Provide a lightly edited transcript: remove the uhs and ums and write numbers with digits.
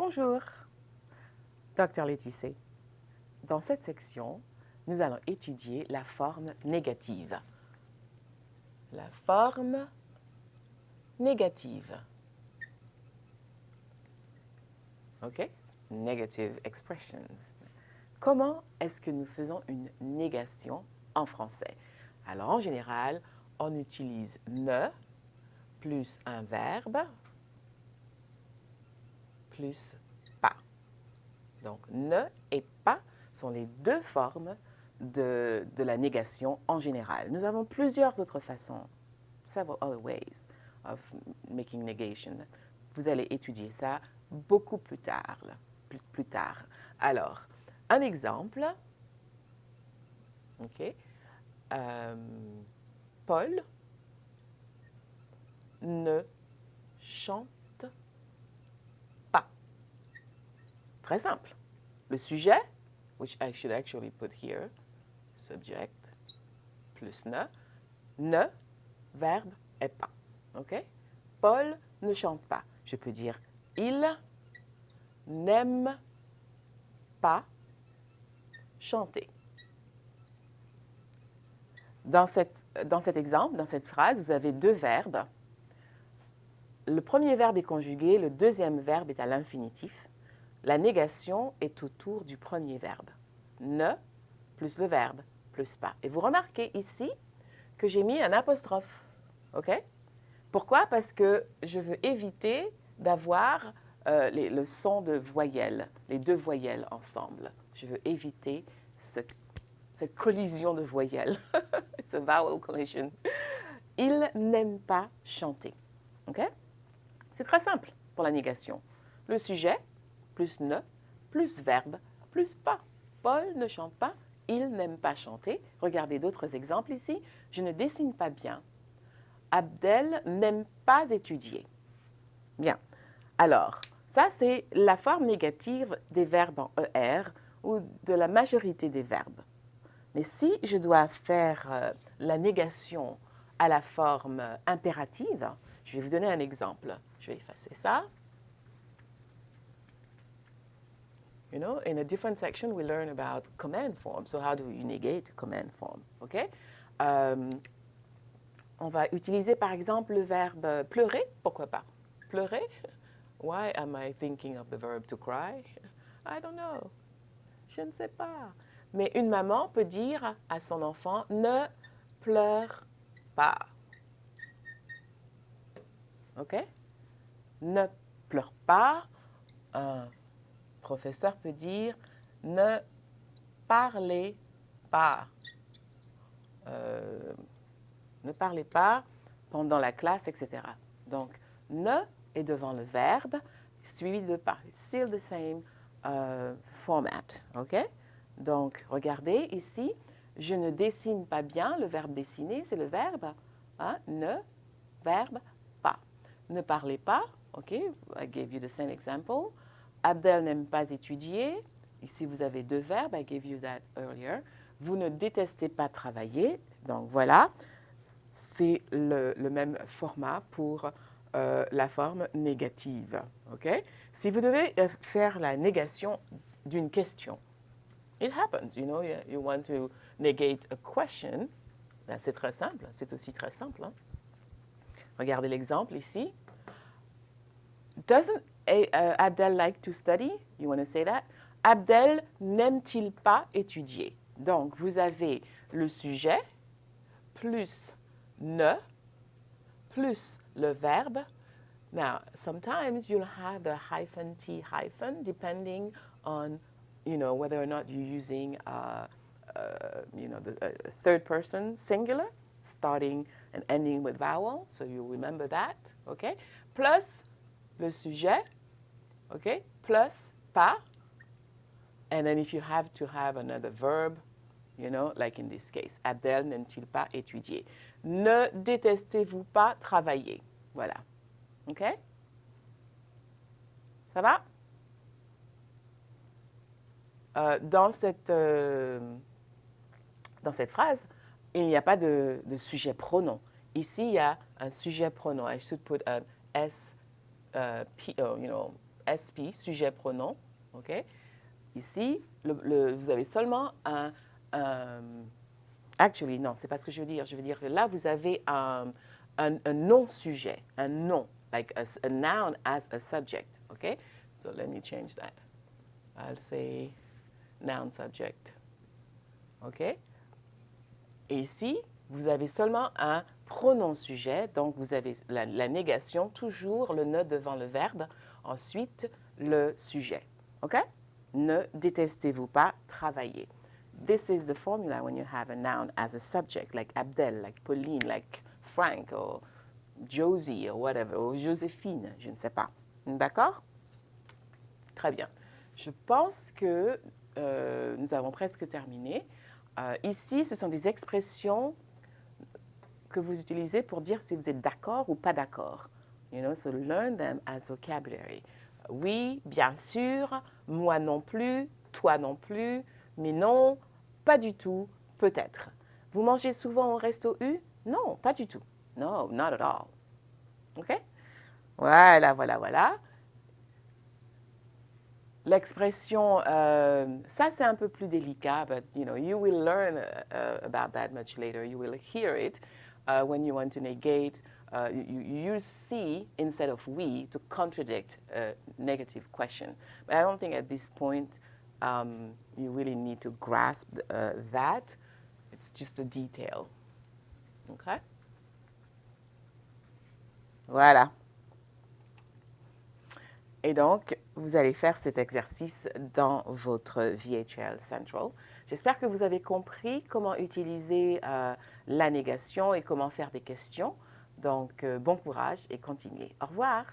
Bonjour, Dr Laetitia. Dans cette section, nous allons étudier la forme négative. La forme négative. OK? Negative expressions. Comment est-ce que nous faisons une négation en français? Alors, en général, on utilise ne plus un verbe plus pas. Donc, ne et pas sont les deux formes de la négation en général. Nous avons plusieurs autres façons, several other ways of making negation. Vous allez étudier ça beaucoup plus tard. Plus tard. Alors, un exemple. OK. Paul ne chante pas. Très simple. Le sujet, which I should actually put here, subject plus ne, verbe et pas. OK? Paul ne chante pas. Je peux dire il n'aime pas chanter. Dans cet exemple, dans cette phrase, vous avez deux verbes. Le premier verbe est conjugué, le deuxième verbe est à l'infinitif. La négation est autour du premier verbe. Ne plus le verbe plus pas. Et vous remarquez ici que j'ai mis un apostrophe. OK? Pourquoi? Parce que je veux éviter d'avoir le son de voyelles, les deux voyelles ensemble. Je veux éviter cette collision de voyelles. It's a vowel collision. Il n'aime pas chanter. OK? C'est très simple pour la négation. Le sujet, plus ne, plus verbe, plus pas. Paul ne chante pas, il n'aime pas chanter. Regardez d'autres exemples ici. Je ne dessine pas bien. Abdel n'aime pas étudier. Bien. Alors, ça, c'est la forme négative des verbes en ER ou de la majorité des verbes. Mais si je dois faire la négation à la forme impérative, je vais vous donner un exemple. Je vais effacer ça. You know, in a different section, we learn about command form. So how do you negate command form? OK? On va utiliser par exemple le verbe pleurer. Pourquoi pas? Pleurer. Why am I thinking of the verb to cry? I don't know. Je ne sais pas. Mais une maman peut dire à son enfant, ne pleure pas. OK? Ne pleure pas. Un professeur peut dire, ne parlez pas. Ne parlez pas pendant la classe, etc. Donc, ne est devant le verbe, suivi de pas. Still the same format. OK? Donc, regardez ici, je ne dessine pas bien. Le verbe dessiner, c'est le verbe. Hein? Ne, verbe, pas. Ne parlez pas. OK? I gave you the same example. Abdel n'aime pas étudier. Ici, vous avez deux verbes. I gave you that earlier. Vous ne détestez pas travailler. Donc, voilà. C'est le même format pour la forme négative. OK? Si vous devez faire la négation d'une question, it happens, you know, you want to negate a question, ben, c'est très simple, c'est aussi très simple. Hein? Regardez l'exemple ici. Doesn't Abdel like to study? You want to say that? Abdel n'aime-t-il pas étudier? Donc, vous avez le sujet plus ne plus le verbe. Now, sometimes you'll have the hyphen T hyphen depending on, you know, whether or not you're using, you know, the third person singular, starting and ending with vowel. So you remember that, okay? Plus le sujet, okay? Plus pas. And then if you have to have another verb, you know, like in this case, Abdel n'aime-t-il pas étudier? Ne détestez-vous pas travailler? Voilà. OK? Ça va? Dans cette phrase, il n'y a pas de sujet pronom. Ici, il y a un sujet pronom. I should put an S, P, you know, SP, sujet, pronom. OK? Ici, vous avez seulement actually, non, c'est pas ce que je veux dire. Je veux dire que là, vous avez un non-sujet, un nom, like a noun as a subject. OK? So let me change that. I'll say noun subject. OK? Et ici, vous avez seulement un pronom sujet, donc vous avez la négation, toujours le ne devant le verbe, ensuite le sujet. OK? Ne détestez-vous pas travailler. This is the formula when you have a noun as a subject, like Abdel, like Pauline, like Frank, or Josie, or whatever, ou Joséphine, je ne sais pas. D'accord? Très bien. Je pense que nous avons presque terminé. Ici, ce sont des expressions que vous utilisez pour dire si vous êtes d'accord ou pas d'accord. You know, so learn them as vocabulary. Oui, bien sûr, moi non plus, toi non plus, mais non, pas du tout, peut-être. Vous mangez souvent au resto U? Non, pas du tout. No, not at all. OK? Voilà, voilà, voilà. L'expression, ça c'est un peu plus délicat, but you know, you will learn about that much later. You will hear it when you want to negate. You use see instead of we to contradict a negative question. But I don't think at this point you really need to grasp that. It's just a detail. Okay? Voilà. Et donc, vous allez faire cet exercice dans votre VHL Central. J'espère que vous avez compris comment utiliser la négation et comment faire des questions. Donc, bon courage et continuez. Au revoir.